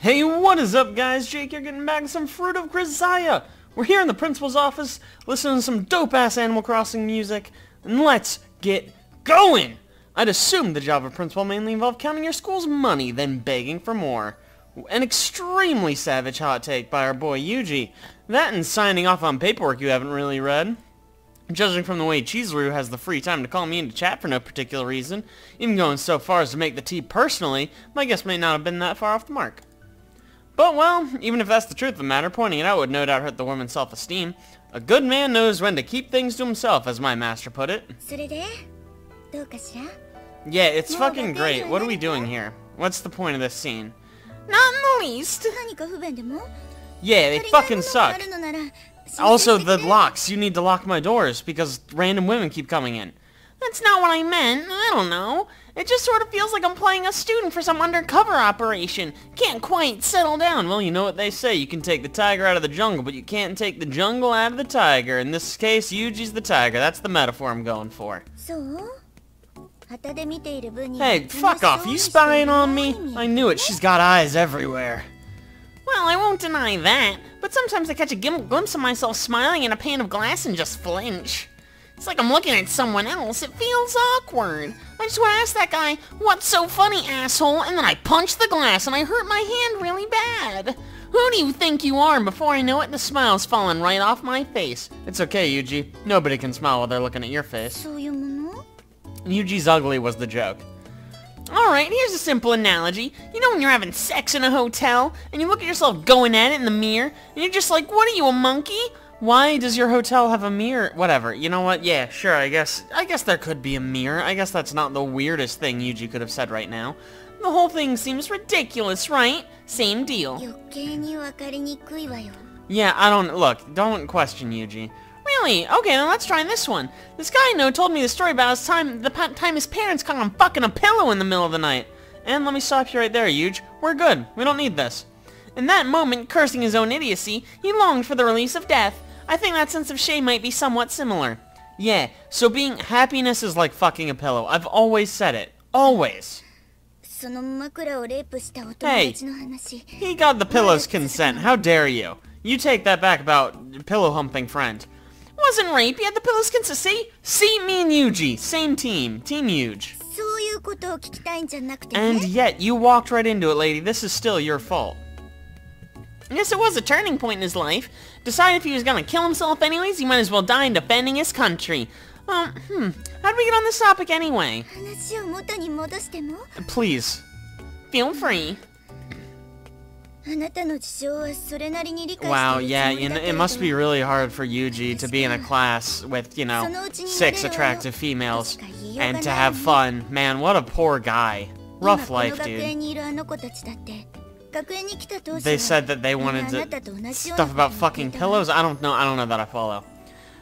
Hey, what is up, guys? Jake here, getting back with some Fruit of Grisaia. We're here in the principal's office, listening to some dope-ass Animal Crossing music, and let's get going! I'd assumed the job of principal mainly involved counting your school's money, then begging for more. An extremely savage hot take by our boy Yuji. That and signing off on paperwork you haven't really read. Judging from the way Chizuru has the free time to call me into chat for no particular reason, even going so far as to make the tea personally, my guess may not have been that far off the mark. But, well, even if that's the truth of the matter, pointing it out would no doubt hurt the woman's self-esteem. A good man knows when to keep things to himself, as my master put it. Yeah, it's fucking great. What are we doing here? What's the point of this scene? Not in the least. Yeah, they fucking suck. Also, the locks. You need to lock my doors, because random women keep coming in. That's not what I meant. I don't know. It just sort of feels like I'm playing a student for some undercover operation. Can't quite settle down. Well, you know what they say. You can take the tiger out of the jungle, but you can't take the jungle out of the tiger. In this case, Yuji's the tiger. That's the metaphor I'm going for. Hey, fuck off. You spying on me? I knew it. She's got eyes everywhere. Well, I won't deny that, but sometimes I catch a glimpse of myself smiling in a pane of glass and just flinch. It's like I'm looking at someone else. It feels awkward. I just want to ask that guy, "What's so funny, asshole?" And then I punch the glass and I hurt my hand really bad. Who do you think you are? And before I know it, the smile's falling right off my face. It's okay, Yuji. Nobody can smile while they're looking at your face. Yuji's ugly was the joke. Alright, here's a simple analogy. You know when you're having sex in a hotel, and you look at yourself going at it in the mirror, and you're just like, what are you, a monkey? Why does your hotel have a mirror? Whatever, you know what? Yeah, sure, I guess there could be a mirror. I guess that's not the weirdest thing Yuji could have said right now. The whole thing seems ridiculous, right? Same deal. Yeah, don't question Yuji. Really? Okay, then let's try this one. This guy I know told me the story about the time his parents caught him fucking a pillow in the middle of the night. And let me stop you right there, Yuji. We're good. We don't need this. In that moment, cursing his own idiocy, he longed for the release of death. I think that sense of shame might be somewhat similar. Yeah, so happiness is like fucking a pillow. I've always said it. Always. Hey, he got the pillow's consent. How dare you? You take that back about pillow humping friend. Wasn't rape, you had the pillow's consent. See, me and Yuji, same team. Team Yuji. And yet, you walked right into it, lady. This is still your fault. Yes, it was a turning point in his life. Decided if he was gonna kill himself anyways, he might as well die in defending his country. How'd we get on this topic anyway? Please. Feel free. Wow, yeah, it must be really hard for Yuji to be in a class with, 6 attractive females and to have fun. Man, what a poor guy. Rough life, dude. They said that they wanted stuff about fucking pillows? I don't know that I follow.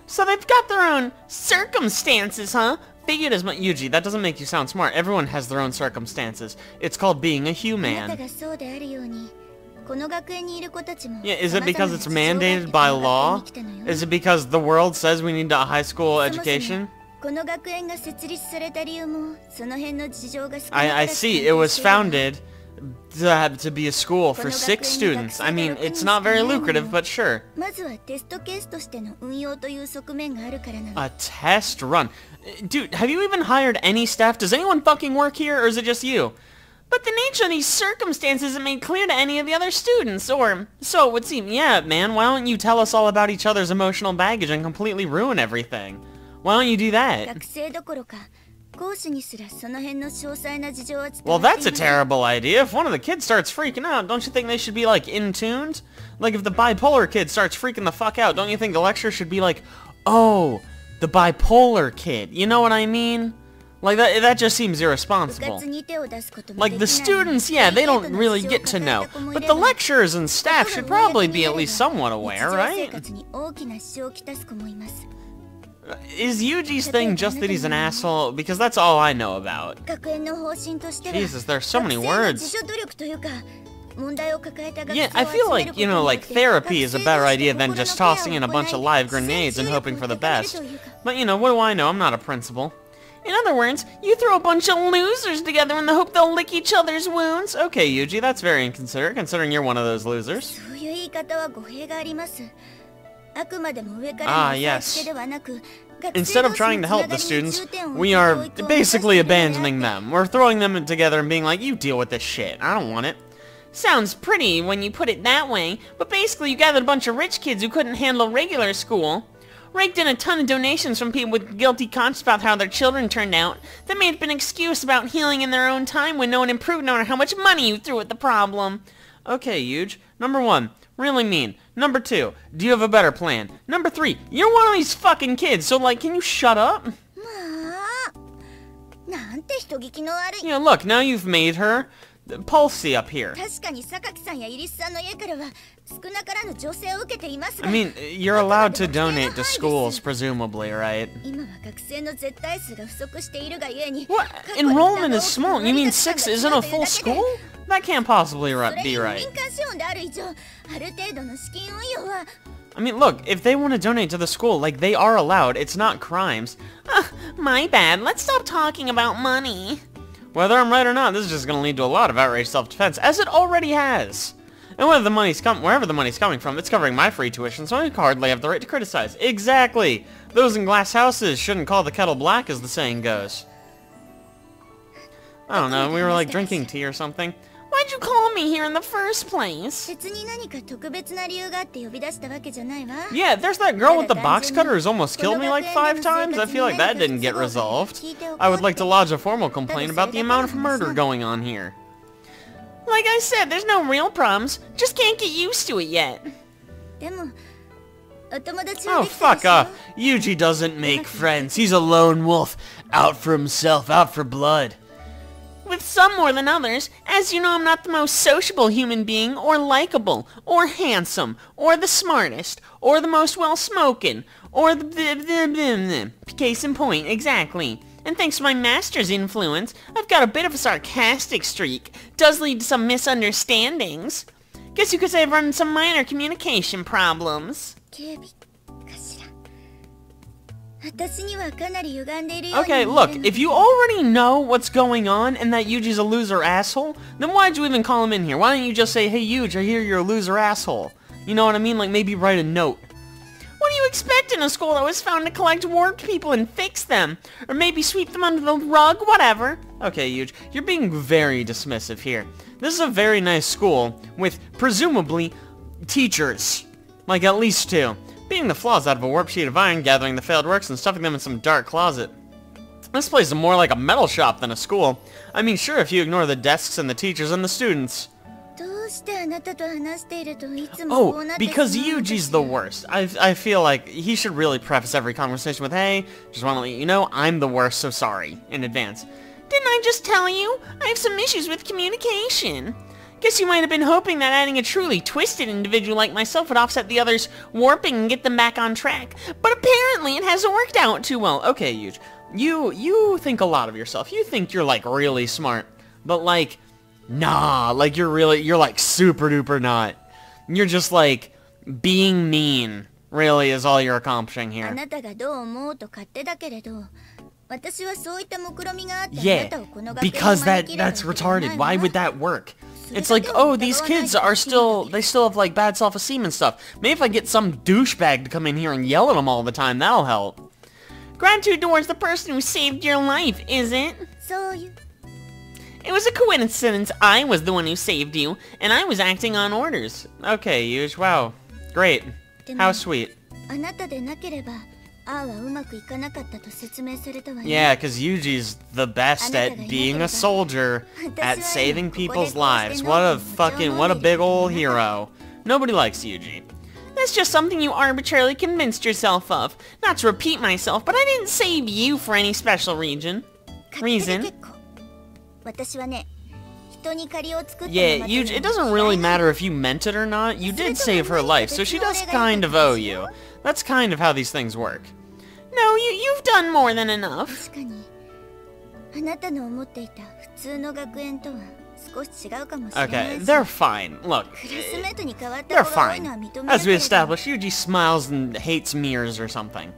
So they've got their own circumstances, huh? Figured as much. Yuji, that doesn't make you sound smart. Everyone has their own circumstances. It's called being a human. Yeah, is it because it's mandated by law? Is it because the world says we need a high school education? I see. It was founded to be a school for 6 students. I mean, it's not very lucrative, but sure. A test run. Dude, have you even hired any staff? Does anyone fucking work here, or is it just you? But the nature of these circumstances isn't made clear to any of the other students, or so it would seem. Yeah, man, why don't you tell us all about each other's emotional baggage and completely ruin everything? Why don't you do that? Well, that's a terrible idea. If one of the kids starts freaking out, don't you think they should be, in tuned? Like, if the bipolar kid starts freaking the fuck out, don't you think the lecturer should be like, oh, the bipolar kid, you know what I mean? Like, that just seems irresponsible. Like, the students, yeah, they don't really get to know. But the lecturers and staff should probably be at least somewhat aware, right? Is Yuji's thing just that he's an asshole? Because that's all I know about. Jesus, there's so many words. Yeah, I feel like, therapy is a better idea than just tossing in a bunch of live grenades and hoping for the best. But, what do I know? I'm not a principal. In other words, you throw a bunch of losers together in the hope they'll lick each other's wounds. Okay, Yuji, that's very inconsiderate, considering you're one of those losers. Ah, yes. Instead of trying to help the students, we are basically abandoning them. We're throwing them together and being like, you deal with this shit. I don't want it. Sounds pretty when you put it that way, but basically you gathered a bunch of rich kids who couldn't handle regular school, raked in a ton of donations from people with guilty conscience about how their children turned out, then made up an excuse about healing in their own time when no one improved no matter how much money you threw at the problem. Okay, Yuge. Number 1, really mean. Number 2, do you have a better plan? Number 3, you're one of these fucking kids, so like, can you shut up? Yeah, look, now you've made her Pulsey up here. I mean, you're allowed to donate to schools, presumably, right? What? Enrollment is small. You mean 6 isn't a full school? That can't possibly be right. I mean, look, if they want to donate to the school, like, they are allowed. It's not crimes. My bad. Let's stop talking about money. Whether I'm right or not, this is just going to lead to a lot of outraged self-defense, as it already has. And wherever the money's coming from, it's covering my free tuition, so I hardly have the right to criticize. Exactly! Those in glass houses shouldn't call the kettle black, as the saying goes. I don't know, we were like drinking tea or something. Why'd you call me here in the first place? Yeah, there's that girl with the box cutter who's almost killed me like 5 times. I feel like that didn't get resolved. I would like to lodge a formal complaint about the amount of murder going on here. Like I said, there's no real problems. Just can't get used to it yet. Oh, fuck off. Yuji doesn't make friends. He's a lone wolf. Out for himself, out for blood. With some more than others, as you know, I'm not the most sociable human being, or likable, or handsome, or the smartest, or the most well-spoken, or the case in point, exactly. And thanks to my master's influence, I've got a bit of a sarcastic streak. Does lead to some misunderstandings. Guess you could say I've run into some minor communication problems. Okay, look, if you already know what's going on and that Yuji's a loser asshole, then why'd you even call him in here? Why don't you just say, hey Yuji, I hear you're a loser asshole? You know what I mean? Like, maybe write a note. What do you expect in a school that was found to collect warped people and fix them? Or maybe sweep them under the rug, whatever. Okay, Yuji, you're being very dismissive here. This is a very nice school with, presumably, teachers. Like, at least 2. Beating the flaws out of a warped sheet of iron, gathering the failed works, and stuffing them in some dark closet. This place is more like a metal shop than a school. I mean, sure, if you ignore the desks and the teachers and the students. Oh, because Yuji's the worst. I feel like he should really preface every conversation with, hey, just want to let you know, I'm the worst, so sorry, in advance. Didn't I just tell you? I have some issues with communication. Guess you might have been hoping that adding a truly twisted individual like myself would offset the others' warping and get them back on track. But apparently it hasn't worked out too well. Okay, Yuji, you think a lot of yourself. You think you're, like, really smart. But, like, nah, like, you're, like, super duper not. You're just, like, being mean, really, is all you're accomplishing here. Yeah, because that's retarded. Why would that work? It's like, oh, these kids they still have, like, bad self-esteem and stuff. Maybe if I get some douchebag to come in here and yell at them all the time, that'll help. Gratitude towards the person who saved your life, is it? It was a coincidence I was the one who saved you, and I was acting on orders. Okay, Yuji, wow. Great. How sweet. Yeah, because Yuji's the best at being a soldier, at saving people's lives. What a big ol' hero. Nobody likes Yuji. That's just something you arbitrarily convinced yourself of. Not to repeat myself, but I didn't save you for any special reason. Yeah, Yuji, it doesn't really matter if you meant it or not. You did save her life, so she does kind of owe you. That's kind of how these things work. No, you've done more than enough. Okay, they're fine. Look, they're fine. As we established, Yuji smiles and hates mirrors or something.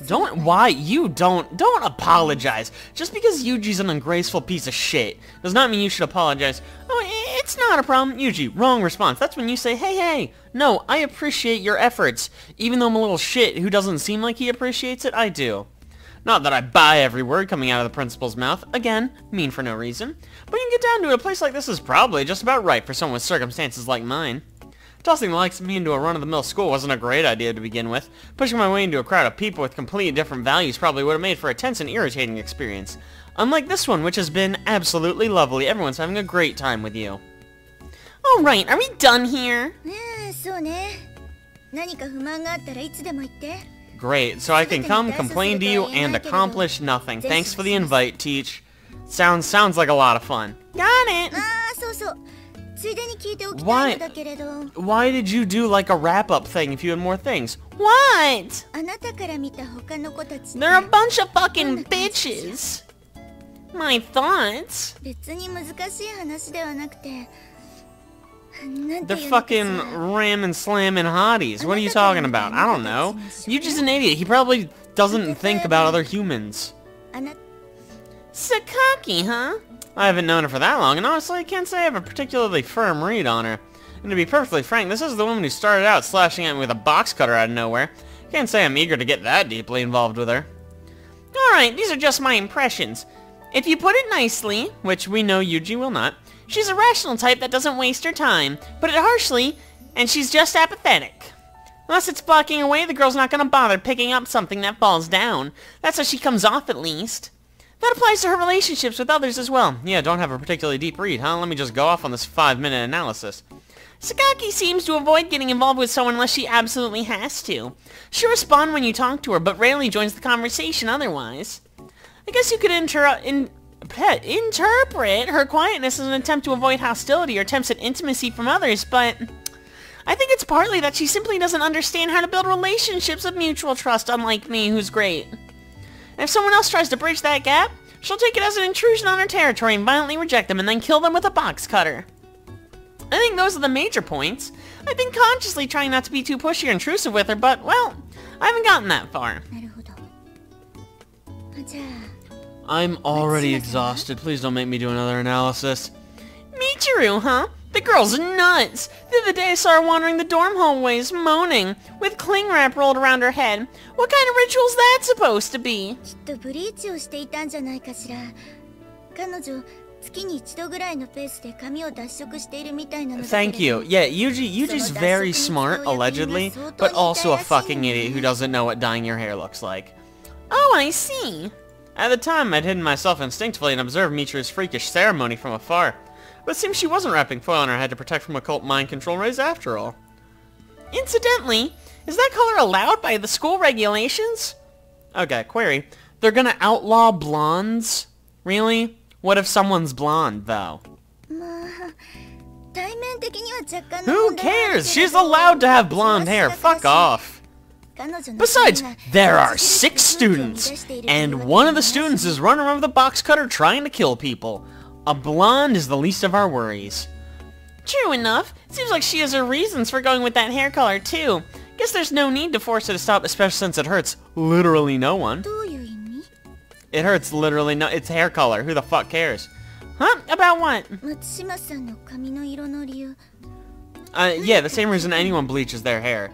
Don't apologize. Just because Yuji's an ungrateful piece of shit does not mean you should apologize. Oh, it's not a problem. Yuji, wrong response. That's when you say, hey, no, I appreciate your efforts. Even though I'm a little shit who doesn't seem like he appreciates it, I do. Not that I buy every word coming out of the principal's mouth. Again, mean for no reason. But you can get down to it, a place like this is probably just about right for someone with circumstances like mine. Tossing the likes of me into a run-of-the-mill school wasn't a great idea to begin with. Pushing my way into a crowd of people with completely different values probably would have made for a tense and irritating experience. Unlike this one, which has been absolutely lovely. Everyone's having a great time with you. Alright, are we done here? Great, so I can come, complain to you, and accomplish nothing. Thanks for the invite, Teach. Sounds like a lot of fun. Got it! Why did you do like a wrap-up thing if you had more things? What? They're a bunch of fucking bitches. My thoughts? They're fucking ramming slamming hotties. What are you talking about? I don't know. Yuji's an idiot. He probably doesn't think about other humans. Sakaki, huh? I haven't known her for that long, and honestly, I can't say I have a particularly firm read on her. And to be perfectly frank, this is the woman who started out slashing at me with a box cutter out of nowhere. Can't say I'm eager to get that deeply involved with her. Alright, these are just my impressions. If you put it nicely, which we know Yuji will not, she's a rational type that doesn't waste her time. Put it harshly, and she's just apathetic. Unless it's blocking away, the girl's not gonna bother picking up something that falls down. That's how she comes off, at least. That applies to her relationships with others as well. Yeah, don't have a particularly deep read, huh? Let me just go off on this 5-minute analysis. Sakaki seems to avoid getting involved with someone unless she absolutely has to. She'll respond when you talk to her, but rarely joins the conversation otherwise. I guess you could interpret her quietness as an attempt to avoid hostility or attempts at intimacy from others, but I think it's partly that she simply doesn't understand how to build relationships of mutual trust, unlike me, who's great. And if someone else tries to bridge that gap, she'll take it as an intrusion on her territory and violently reject them and then kill them with a box cutter. I think those are the major points. I've been consciously trying not to be too pushy or intrusive with her, but, well, I haven't gotten that far. I'm already exhausted. Please don't make me do another analysis. Michiru, huh? The girl's nuts! The other day I saw her wandering the dorm hallways, moaning, with cling wrap rolled around her head. What kind of ritual's that supposed to be? Thank you. Yeah, Yuji's very smart, allegedly, but also a fucking idiot who doesn't know what dyeing your hair looks like. Oh, I see. At the time, I'd hidden myself instinctively and observed Michiru's freakish ceremony from afar. But it seems she wasn't wrapping foil on her head to protect from occult mind control rays after all. Incidentally, is that color allowed by the school regulations? Okay, query. They're gonna outlaw blondes? Really? What if someone's blonde, though? Who cares? She's allowed to have blonde hair. Fuck off. Besides, there are 6 students, and one of the students is running around with a box cutter trying to kill people. A blonde is the least of our worries. True enough. Seems like she has her reasons for going with that hair color, too. Guess there's no need to force her to stop, especially since it hurts literally no one. It hurts literally no... It's hair color. Who the fuck cares? Huh? About what? Yeah, the same reason anyone bleaches their hair.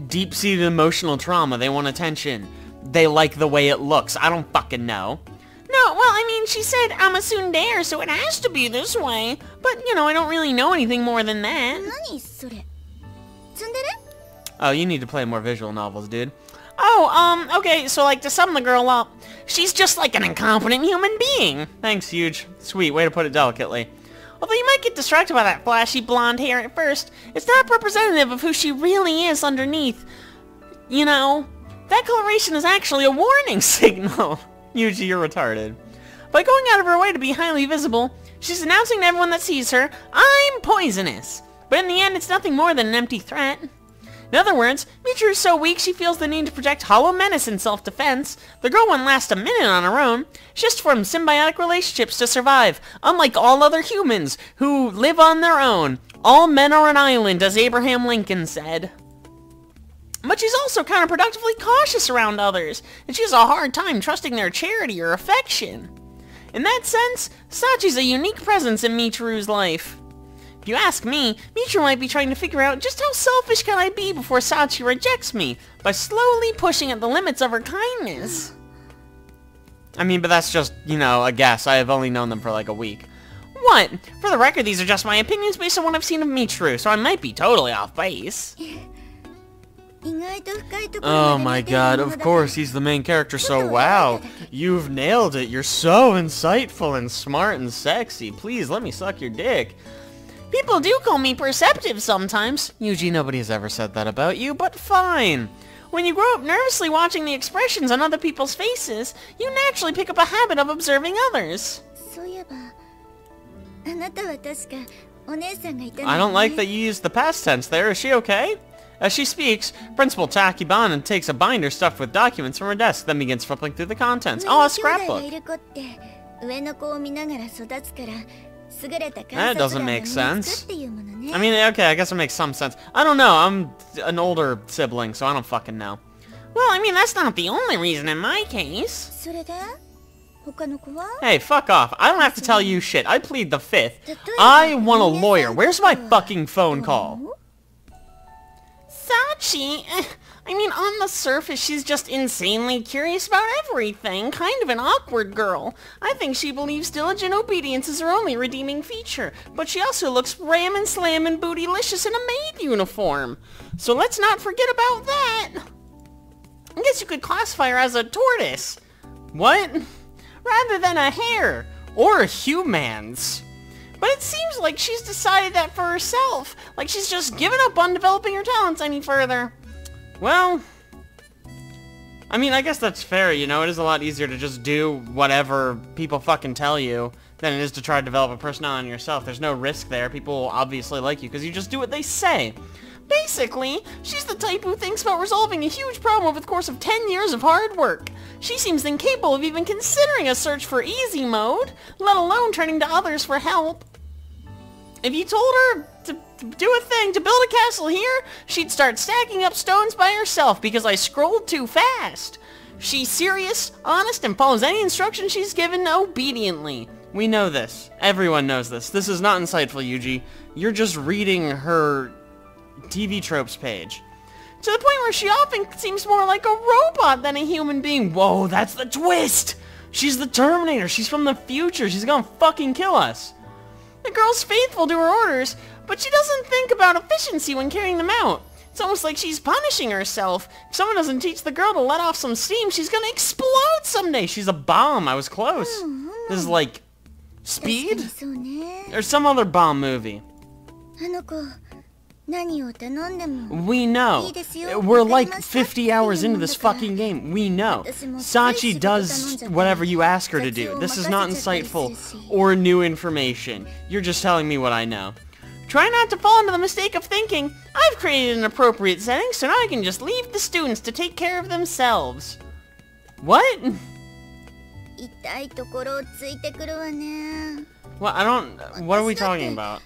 Deep-seated emotional trauma. They want attention. They like the way it looks. I don't fucking know. No, well, I mean, she said I'm a tsundere, so it has to be this way. But, you know, I don't really know anything more than that. Oh, you need to play more visual novels, dude. Oh, okay, so, like, to sum the girl up, she's just like an incompetent human being. Thanks, Huge. Sweet, way to put it delicately. Although you might get distracted by that flashy blonde hair at first, it's not representative of who she really is underneath. You know, that coloration is actually a warning signal. Yuji, you're retarded. By going out of her way to be highly visible, she's announcing to everyone that sees her, I'm poisonous. But in the end, it's nothing more than an empty threat. In other words, Michiru is so weak she feels the need to project hollow menace in self-defense. The girl wouldn't last a minute on her own. She just formed symbiotic relationships to survive, unlike all other humans who live on their own. All men are an island, as Abraham Lincoln said. But she's also counterproductively cautious around others, and she has a hard time trusting their charity or affection. In that sense, Sachi's a unique presence in Michiru's life. If you ask me, Michiru might be trying to figure out just how selfish can I be before Sachi rejects me, by slowly pushing at the limits of her kindness. I mean, but that's just, you know, a guess. I have only known them for like a week. What? For the record, these are just my opinions based on what I've seen of Michiru, so I might be totally off base. Oh my god, of course, he's the main character, so wow. You've nailed it. You're so insightful and smart and sexy. Please, let me suck your dick. People do call me perceptive sometimes. Yuji, nobody has ever said that about you, but fine. When you grow up nervously watching the expressions on other people's faces, you naturally pick up a habit of observing others. I don't like that you used the past tense there. Is she okay? As she speaks, Principal Takiban takes a binder stuffed with documents from her desk, then begins flipping through the contents. Oh, a scrapbook. That doesn't make sense. I mean, okay, I guess it makes some sense. I don't know, I'm an older sibling, so I don't fucking know. Well, I mean, that's not the only reason in my case. Hey, fuck off. I don't have to tell you shit. I plead the fifth. I want a lawyer. Where's my fucking phone call? Sachi, I mean, on the surface, she's just insanely curious about everything. Kind of an awkward girl. I think she believes diligent obedience is her only redeeming feature. But she also looks rammin' slammin' bootylicious in a maid uniform. So let's not forget about that. I guess you could classify her as a tortoise. What? Rather than a hare. Or a humans. But it seems like she's decided that for herself. Like she's just given up on developing her talents any further. Well, I mean, I guess that's fair, you know? It is a lot easier to just do whatever people fucking tell you than it is to try to develop a personality yourself. There's no risk there. People will obviously like you because you just do what they say. Basically, she's the type who thinks about resolving a huge problem over the course of 10 years of hard work. She seems incapable of even considering a search for easy mode, let alone turning to others for help. If you told her to do a thing, to build a castle here, she'd start stacking up stones by herself because I scrolled too fast. She's serious, honest, and follows any instruction she's given obediently. We know this. Everyone knows this. This is not insightful, Yuji. You're just reading her TV tropes page. To the point where she often seems more like a robot than a human being. Whoa, that's the twist! She's the Terminator. She's from the future. She's gonna fucking kill us. The girl's faithful to her orders, but she doesn't think about efficiency when carrying them out. It's almost like she's punishing herself. If someone doesn't teach the girl to let off some steam, she's gonna explode someday. She's a bomb. I was close. This is like Speed? Or some other bomb movie. We know. We're like 50 hours into this fucking game. We know. Sachi does whatever you ask her to do. This is not insightful or new information. You're just telling me what I know. Try not to fall into the mistake of thinking, I've created an appropriate setting, so now I can just leave the students to take care of themselves. What? Well, I don't... What are we talking about?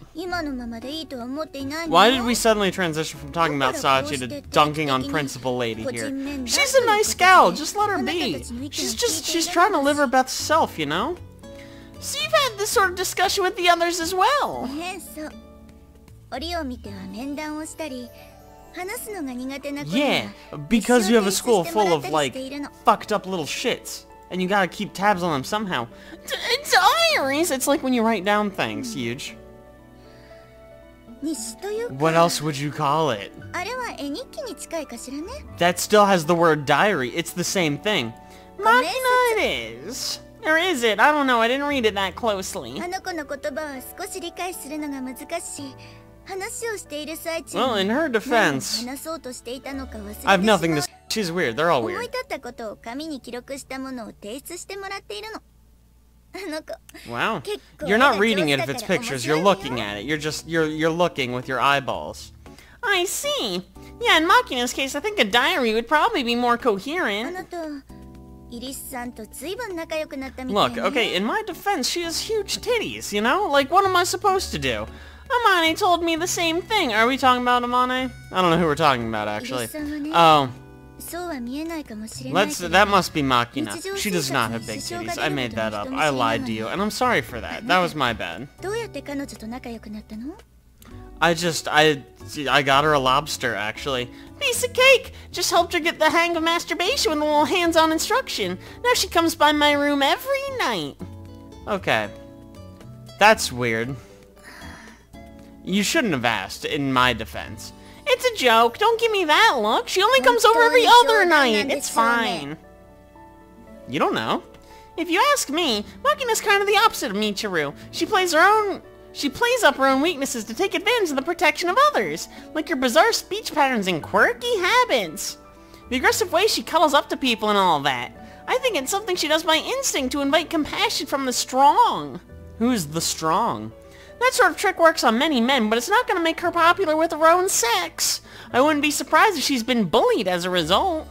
Why did we suddenly transition from talking about Sachi to dunking on Principal Lady here? She's a nice gal, just let her be. She's trying to live her best self, you know? So you've had this sort of discussion with the others as well. Yeah, because you have a school full of, like, fucked up little shits. And you gotta keep tabs on them somehow. Diaries! It's like when you write down things, huge. What else would you call it? That still has the word diary. It's the same thing. Machina it is. Or is it? I don't know. I didn't read it that closely. Well, in her defense, I have nothing to say. She's weird. They're all weird. Wow. You're not reading it if it's pictures. You're looking at it. You're looking with your eyeballs. I see. Yeah, in Machina's case, I think a diary would probably be more coherent. Look, okay, in my defense, she has huge titties, you know? Like, what am I supposed to do? Amane told me the same thing. Are we talking about Amane? I don't know who we're talking about, actually. Oh. That must be Makina. She does not have big titties. I made that up. I lied to you, and I'm sorry for that. That was my bad. I got her a lobster, actually. Piece of cake! Just helped her get the hang of masturbation with a little hands-on instruction. Now she comes by my room every night. Okay. That's weird. You shouldn't have asked, in my defense. It's a joke. Don't give me that look. She only comes over every other night. It's fine. You don't know. If you ask me, Makina's kind of the opposite of Michiru. She plays up her own weaknesses to take advantage of the protection of others, like her bizarre speech patterns and quirky habits. The aggressive way she cuddles up to people and all that. I think it's something she does by instinct to invite compassion from the strong. Who's the strong? That sort of trick works on many men, but it's not going to make her popular with her own sex. I wouldn't be surprised if she's been bullied as a result.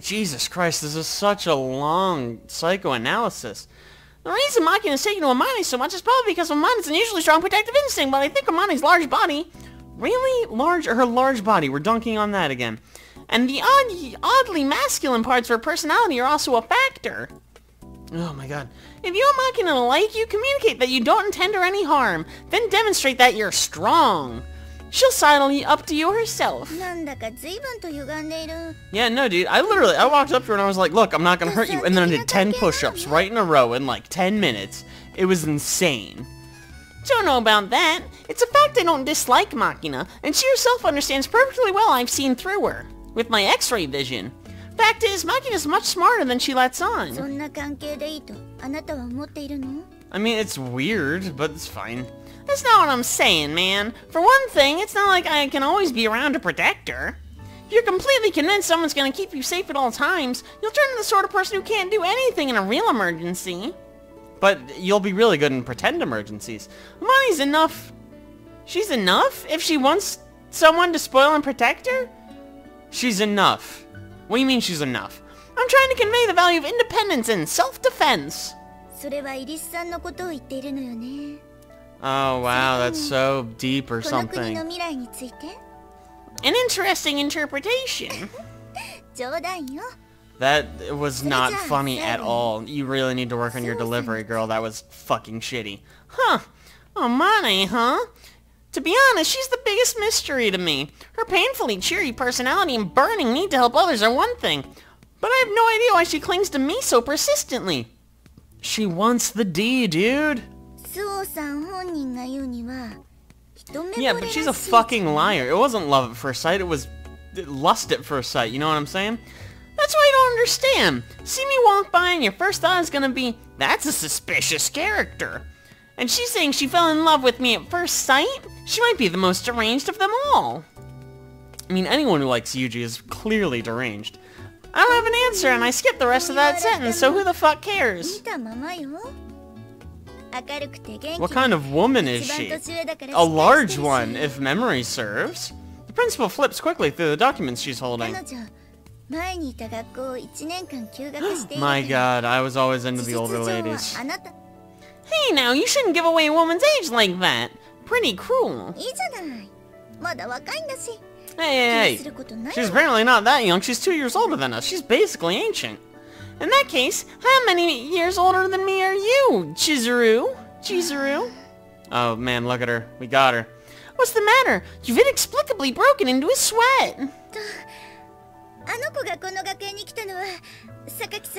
Jesus Christ, this is such a long psychoanalysis. The reason Makina's taken to Amane so much is probably because of Amane's unusually strong protective instinct, but I think Amane's large body... Really? Her large body, we're dunking on that again. And the oddly masculine parts of her personality are also a factor. Oh my god. If you and Makina like you, communicate that you don't intend her any harm. Then demonstrate that you're strong. She'll sidle up to you herself. Yeah, no dude, I walked up to her and I was like, look, I'm not gonna hurt you. And then I did 10 push-ups right in a row in like 10 minutes. It was insane. Don't know about that. It's a fact I don't dislike Makina, and she herself understands perfectly well I've seen through her. With my X-ray vision. Fact is, Makina's much smarter than she lets on. I mean, it's weird, but it's fine. That's not what I'm saying, man. For one thing, it's not like I can always be around to protect her. If you're completely convinced someone's gonna keep you safe at all times, you'll turn into the sort of person who can't do anything in a real emergency. But you'll be really good in pretend emergencies. Money's enough. She's enough? If she wants someone to spoil and protect her? She's enough. What do you mean she's enough? I'm trying to convey the value of independence and self-defense. Oh wow, that's so deep or something. An interesting interpretation. That was not funny at all. You really need to work on your delivery, girl. That was fucking shitty. Huh. Oh, Mane, huh? To be honest, she's the biggest mystery to me. Her painfully cheery personality and burning need to help others are one thing. But I have no idea why she clings to me so persistently. She wants the D, dude. Yeah, but she's a fucking liar. It wasn't love at first sight, it was lust at first sight, you know what I'm saying? That's what I don't understand. See me walk by and your first thought is gonna be, that's a suspicious character. And she's saying she fell in love with me at first sight? She might be the most deranged of them all. I mean, anyone who likes Yuji is clearly deranged. I don't have an answer and I skipped the rest of that sentence, so who the fuck cares? What kind of woman is she? A large one, if memory serves. The principal flips quickly through the documents she's holding. My god, I was always into the older ladies. Hey now, you shouldn't give away a woman's age like that. Pretty cruel. Hey, she's apparently not that young. She's 2 years older than us. She's basically ancient. In that case, how many years older than me are you, Chizuru? Oh man, look at her. We got her. What's the matter? You've inexplicably broken into a sweat.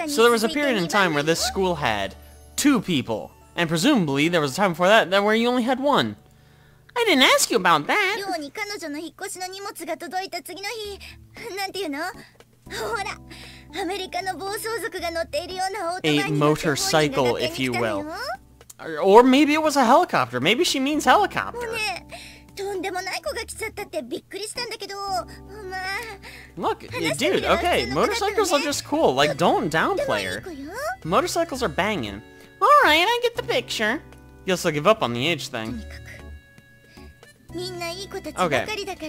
So there was a period in time where this school had 2 people. And presumably there was a time before that where you only had 1. I didn't ask you about that. A motorcycle, if you will. Or maybe it was a helicopter. Maybe she means helicopter. Look, dude, okay, motorcycles are just cool. Like, don't downplay her. Motorcycles are banging. Alright, I get the picture. Guess I'll give up on the age thing. Okay,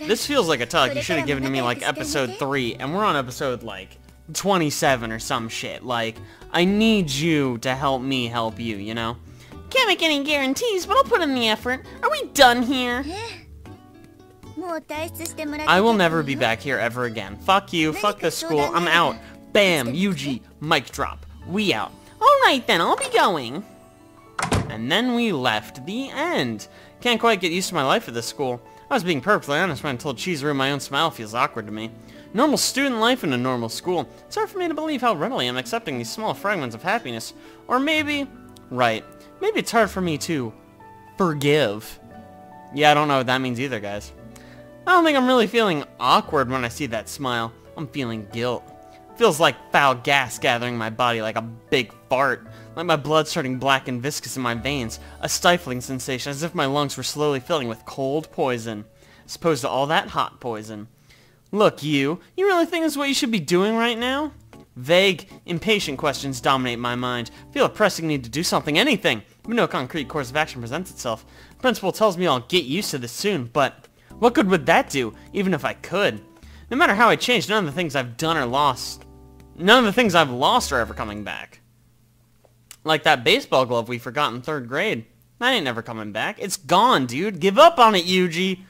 this feels like a talk you should have given to me like episode 3, and we're on episode like 27 or some shit. Like, I need you to help me help you, you know? Can't make any guarantees, but I'll put in the effort. Are we done here? I will never be back here ever again. Fuck you, fuck this school, I'm out. Bam, Yuji, mic drop. We out. Alright then, I'll be going. And then we left. The end. Can't quite get used to my life at this school. I was being perfectly honest when I told Chizuru my own smile feels awkward to me. Normal student life in a normal school. It's hard for me to believe how readily I'm accepting these small fragments of happiness. Or maybe... Right. Maybe it's hard for me to... forgive. Yeah, I don't know what that means either, guys. I don't think I'm really feeling awkward when I see that smile. I'm feeling guilt. Feels like foul gas gathering in my body like a big fart. Like my blood starting black and viscous in my veins. A stifling sensation as if my lungs were slowly filling with cold poison. As opposed to all that hot poison. Look, you really think this is what you should be doing right now? Vague, impatient questions dominate my mind. I feel a pressing need to do something, anything. But no concrete course of action presents itself. The principal tells me I'll get used to this soon, but what good would that do, even if I could? No matter how I change, none of the things I've done or lost. None of the things I've lost are ever coming back. Like that baseball glove we forgot in 3rd grade. That ain't never coming back. It's gone, dude. Give up on it, Yuji.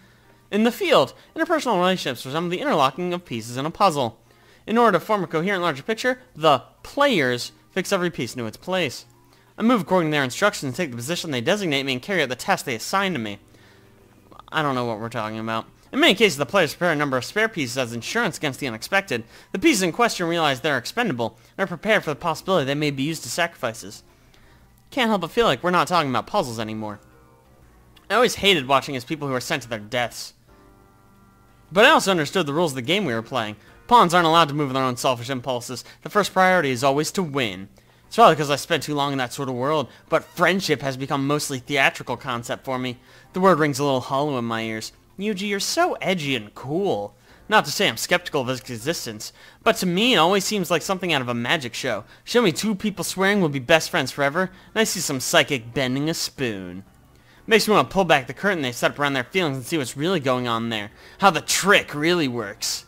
In the field, interpersonal relationships resemble the interlocking of pieces in a puzzle. In order to form a coherent larger picture, the players fix every piece into its place. I move according to their instructions and take the position they designate me and carry out the task they assign to me. I don't know what we're talking about. In many cases, the players prepare a number of spare pieces as insurance against the unexpected. The pieces in question realize they're expendable and are prepared for the possibility they may be used as sacrifices. Can't help but feel like we're not talking about puzzles anymore. I always hated watching as people who are sent to their deaths. But I also understood the rules of the game we were playing. Pawns aren't allowed to move their own selfish impulses. The first priority is always to win. It's probably because I spent too long in that sort of world, but friendship has become a mostly theatrical concept for me. The word rings a little hollow in my ears. Yuji, you're so edgy and cool. Not to say I'm skeptical of his existence, but to me it always seems like something out of a magic show. Show me 2 people swearing we'll be best friends forever, and I see some psychic bending a spoon. Makes me want to pull back the curtain they set up around their feelings and see what's really going on there. How the trick really works.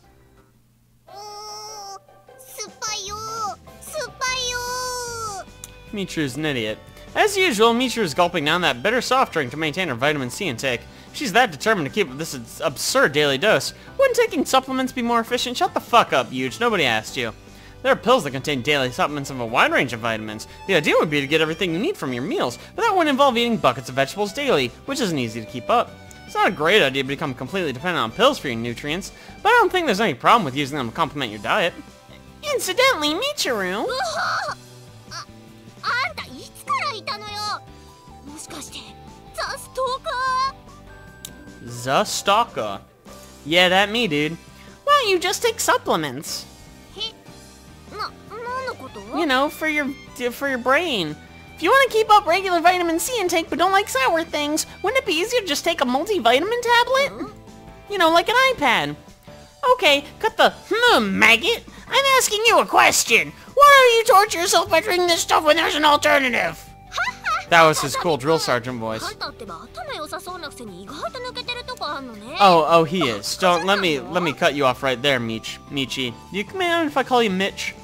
Michiru's an idiot. As usual, Michiru is gulping down that bitter soft drink to maintain her vitamin C intake. She's that determined to keep up this absurd daily dose. Wouldn't taking supplements be more efficient? Shut the fuck up, Yuge. Nobody asked you. There are pills that contain daily supplements of a wide range of vitamins. The idea would be to get everything you need from your meals, but that would involve eating buckets of vegetables daily, which isn't easy to keep up. It's not a great idea to become completely dependent on pills for your nutrients, but I don't think there's any problem with using them to complement your diet. Incidentally, Michiru... The stalker. Yeah, that me, dude. Why don't you just take supplements? You know, for your brain. If you want to keep up regular vitamin C intake but don't like sour things, wouldn't it be easier to just take a multivitamin tablet? You know, like an iPad. Okay, cut the maggot. I'm asking you a question. Why do you torture yourself by drinking this stuff when there's an alternative? That was his cool drill sergeant voice. Oh, he is. Don't let me cut you off right there, Michi. Do you mind if I call you Mitch?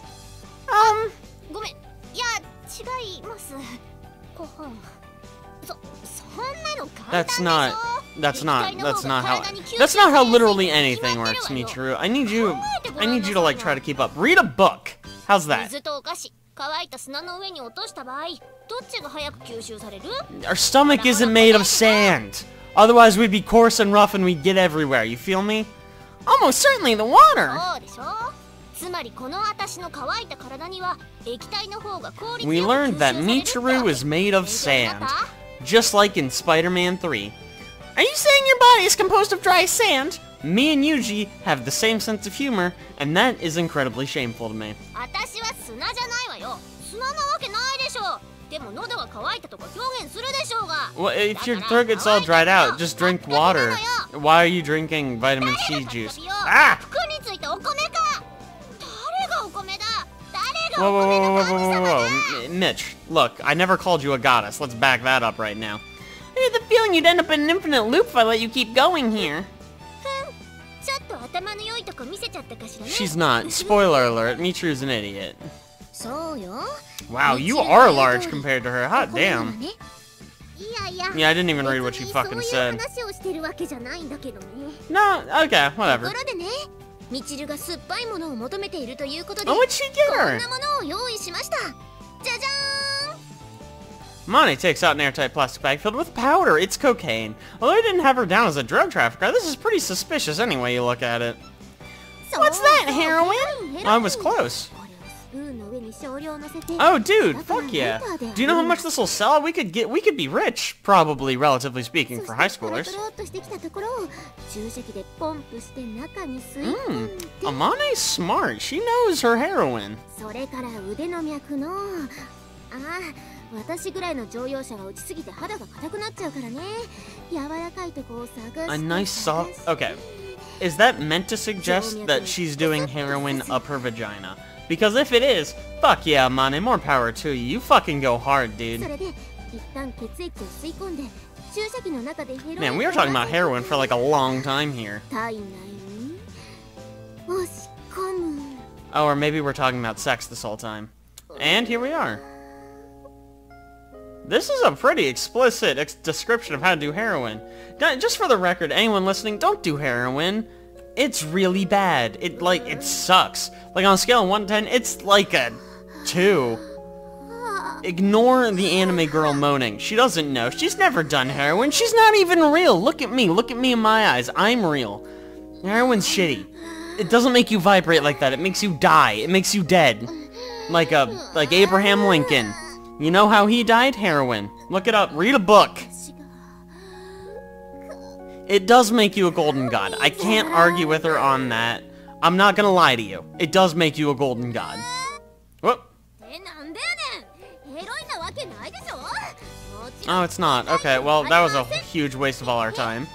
That's not how literally anything works, Michiru. I need you to like try to keep up. Read a book. How's that? Our stomach isn't made of sand. Otherwise we'd be coarse and rough and we'd get everywhere. You feel me? Almost certainly the water. We learned that Michiru is made of sand. Just like in Spider-Man 3. Are you saying your body is composed of dry sand? Me and Yuji have the same sense of humor, and that is incredibly shameful to me. Well, if your throat gets all dried out, just drink water. Why are you drinking vitamin C juice? Ah! Whoa. Mitch, look, I never called you a goddess. Let's back that up right now. I get the feeling you'd end up in an infinite loop if I let you keep going here. She's not. Spoiler alert, Michiru's an idiot. Wow, you are large compared to her. Hot damn. Yeah, I didn't even read what she fucking said. No, okay, whatever. Oh, what'd she get her? Monty takes out an airtight plastic bag filled with powder. It's cocaine. Although I didn't have her down as a drug trafficker, this is pretty suspicious any way you look at it. What's that, heroin? I was close. Oh, dude, fuck yeah. Do you know how much this will sell? We could be rich, probably, relatively speaking, for high schoolers. Amane's smart. She knows her heroin. A nice soft... Okay. Is that meant to suggest that she's doing heroin up her vagina? Because if it is, fuck yeah, Amane, more power to you. You fucking go hard, dude. Man, we were talking about heroin for like a long time here. Oh, or maybe we're talking about sex this whole time. And here we are. This is a pretty explicit description of how to do heroin. Just for the record, anyone listening, don't do heroin. It's really bad. It sucks. Like, on a scale of 1 to 10, it's like a 2. Ignore the anime girl moaning. She doesn't know. She's never done heroin. She's not even real. Look at me. Look at me in my eyes. I'm real. Heroin's shitty. It doesn't make you vibrate like that. It makes you die. It makes you dead. Like Abraham Lincoln. You know how he died? Heroin. Look it up. Read a book. It does make you a golden god. I can't argue with her on that. I'm not gonna lie to you. It does make you a golden god. Whoop. Oh, it's not. Okay, well, that was a huge waste of all our time.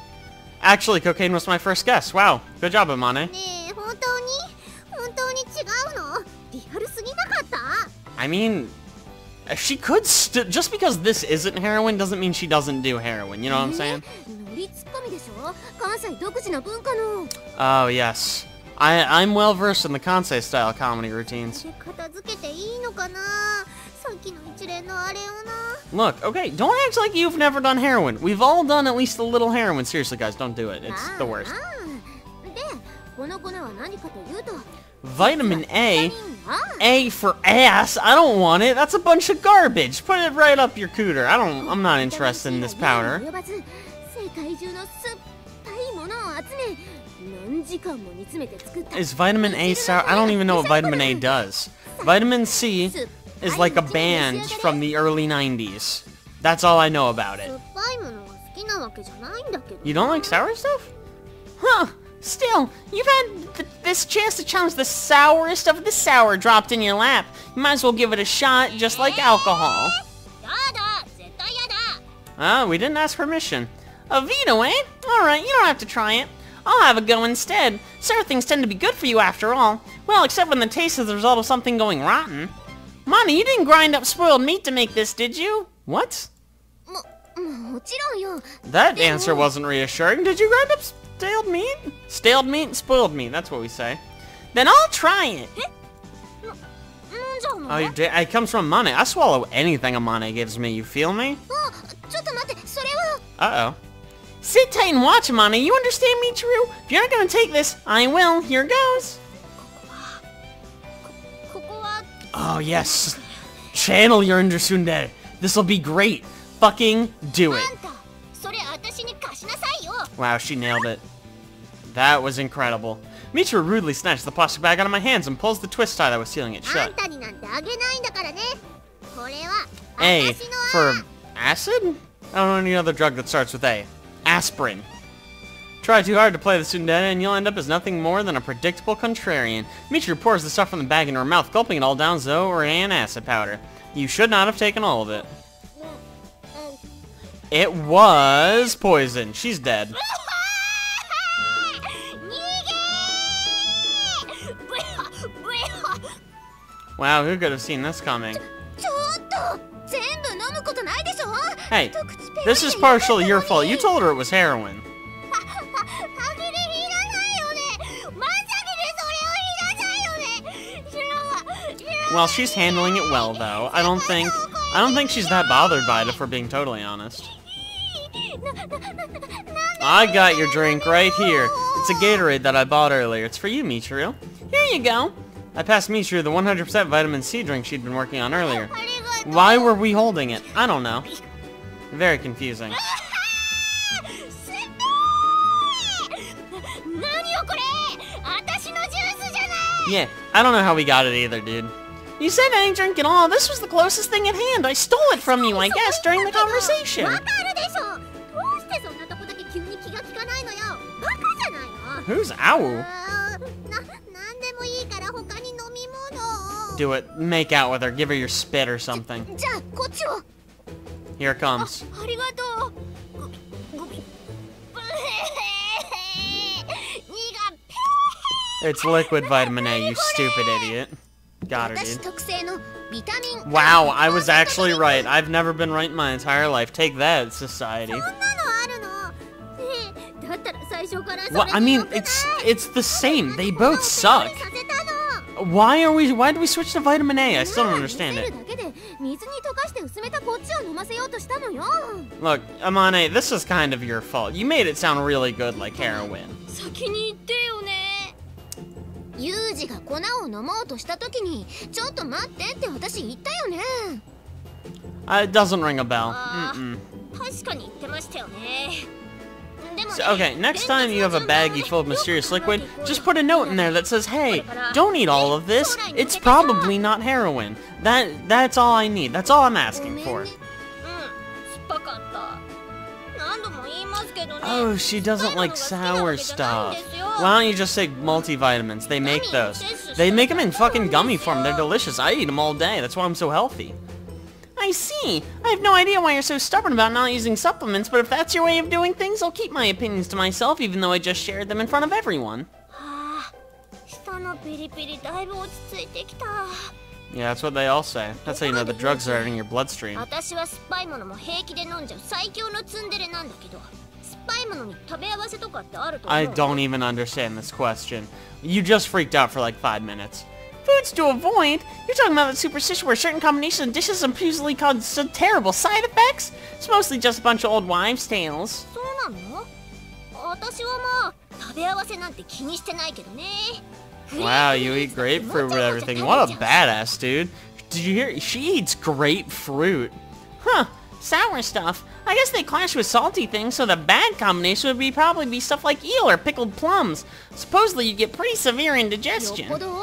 Actually, cocaine was my first guess. Wow. Good job, Amane. I mean, she could just because this isn't heroin doesn't mean she doesn't do heroin. You know what I'm saying? Oh, yes. I'm well versed in the Kansai style comedy routines. Look, okay, don't act like you've never done heroin. We've all done at least a little heroin. Seriously, guys, don't do it. It's the worst. Vitamin A? A for ass? I don't want it. That's a bunch of garbage. Put it right up your cooter. I'm not interested in this powder. Is vitamin A sour? I don't even know what vitamin A does. Vitamin C is like a band from the early 90s. That's all I know about it. You don't like sour stuff? Huh. Still, you've had this chance to challenge the sourest of the sour dropped in your lap. You might as well give it a shot, just like alcohol. Oh, we didn't ask permission. A veto, eh? Alright, you don't have to try it. I'll have a go instead. Sour things tend to be good for you after all. Well, except when the taste is the result of something going rotten. Monty, you didn't grind up spoiled meat to make this, did you? What? That answer wasn't reassuring. Did you grind up stale meat? Stale meat and spoiled meat, that's what we say. Then I'll try it. Oh, it comes from Amane. I swallow anything Amane gives me, you feel me? Uh-oh. Sit tight and watch, Amane. You understand me, True? If you're not gonna take this, I will. Here goes. Oh, yes. Channel your inner tsundere. This'll be great. Fucking do it. Wow, she nailed it. That was incredible. Mitra rudely snatches the plastic bag out of my hands and pulls the twist tie that was sealing it shut. A for acid? I don't know any other drug that starts with A. Aspirin. Try too hard to play the tsundere and you'll end up as nothing more than a predictable contrarian. Mitra pours the stuff from the bag into her mouth, gulping it all down as though it were an acid powder. You should not have taken all of it. It was poison. She's dead. Wow, who could have seen this coming? Hey, this is partially your fault. You told her it was heroin. Well, she's handling it well, though. I don't think I don't think she's that bothered by it, if we're being totally honest. I got your drink right here. It's a Gatorade that I bought earlier. It's for you, Michiru. Here you go. I passed Michiru the 100% vitamin C drink she'd been working on earlier. Why were we holding it? I don't know. Very confusing. Yeah, I don't know how we got it either, dude. You said I ain't drinking all. This was the closest thing at hand. I stole it from you, I guess, during the conversation. Who's Ow? Do it. Make out with her. Give her your spit or something. Here it comes. It's liquid vitamin A, you stupid idiot. Got her, dude. Wow, I was actually right. I've never been right in my entire life. Take that, society. Well, I mean, it's the same. They both suck. Why did we switch to vitamin A? I still don't understand it. Look, Amane, this is kind of your fault. You made it sound really good like heroin. It doesn't ring a bell. So, okay, next time you have a baggie full of mysterious liquid, just put a note in there that says, hey, don't eat all of this. It's probably not heroin. That's all I need. That's all I'm asking for. Oh, she doesn't like sour stuff. Why don't you just say multivitamins? They make those. They make them in fucking gummy form. They're delicious. I eat them all day. That's why I'm so healthy. I see. I have no idea why you're so stubborn about not using supplements, but if that's your way of doing things, I'll keep my opinions to myself, even though I just shared them in front of everyone. Yeah, that's what they all say. That's how you know the drugs are in your bloodstream. I don't even understand this question. You just freaked out for like 5 minutes. Foods to avoid? You're talking about that superstition where certain combinations of dishes supposedly cause some terrible side effects? It's mostly just a bunch of old wives' tales. Wow, you eat grapefruit with everything. What a badass, dude. Did you hear? She eats grapefruit. Huh. Sour stuff. I guess they clash with salty things, so the bad combination would probably be stuff like eel or pickled plums. Supposedly you get pretty severe indigestion. I don't know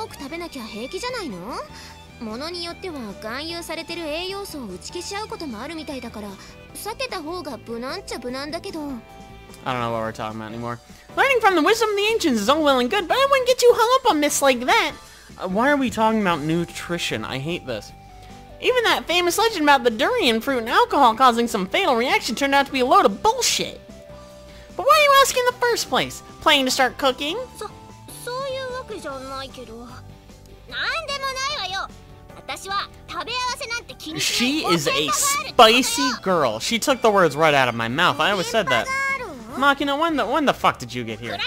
what we're talking about anymore. Learning from the wisdom of the ancients is all well and good, but I wouldn't get too hung up on myths like that. Why are we talking about nutrition? I hate this. Even that famous legend about the durian fruit and alcohol causing some fatal reaction turned out to be a load of bullshit. But why are you asking in the first place? Planning to start cooking? She is a spicy girl. She took the words right out of my mouth. I always said that. Makina, when the fuck did you get here?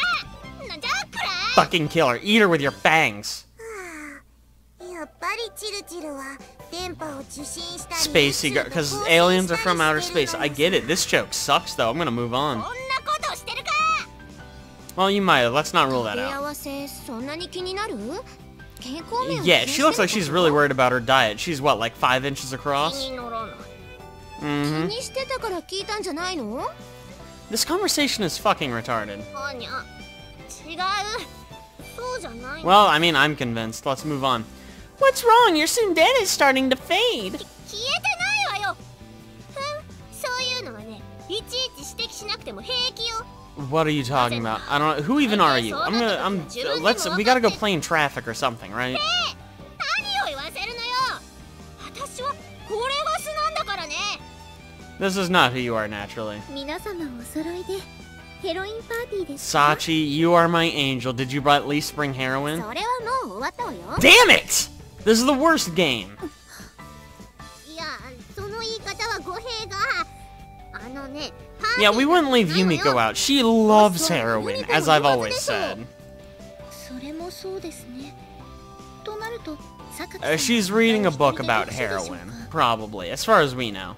Fucking kill her. Eat her with your fangs. Spacey girl, because aliens are from outer space. I get it. This joke sucks, though. I'm gonna move on. Well, you might have. Let's not rule that out. Yeah, she looks like she's really worried about her diet. She's, what, like 5 inches across? Mm-hmm. This conversation is fucking retarded. Well, I mean, I'm convinced. Let's move on. What's wrong? Your tsundere is starting to fade. What are you talking about? I don't know. Who even are you? We gotta go play in traffic or something, right? This is not who you are naturally. Sachi, you are my angel. Did you at least bring heroin? Damn it! This is the worst game. Yeah, we wouldn't leave Yumiko out. She loves heroin, as I've always said. She's reading a book about heroin, probably, as far as we know.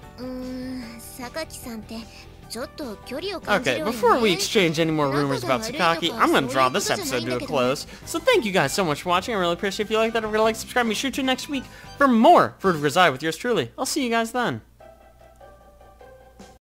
Okay, before we exchange any more rumors about Sakaki, I'm gonna draw this episode to a close. So thank you guys so much for watching. I really appreciate if you like that. If you like, subscribe, be sure to next week for more Fruit of Grisaia with yours truly. I'll see you guys then.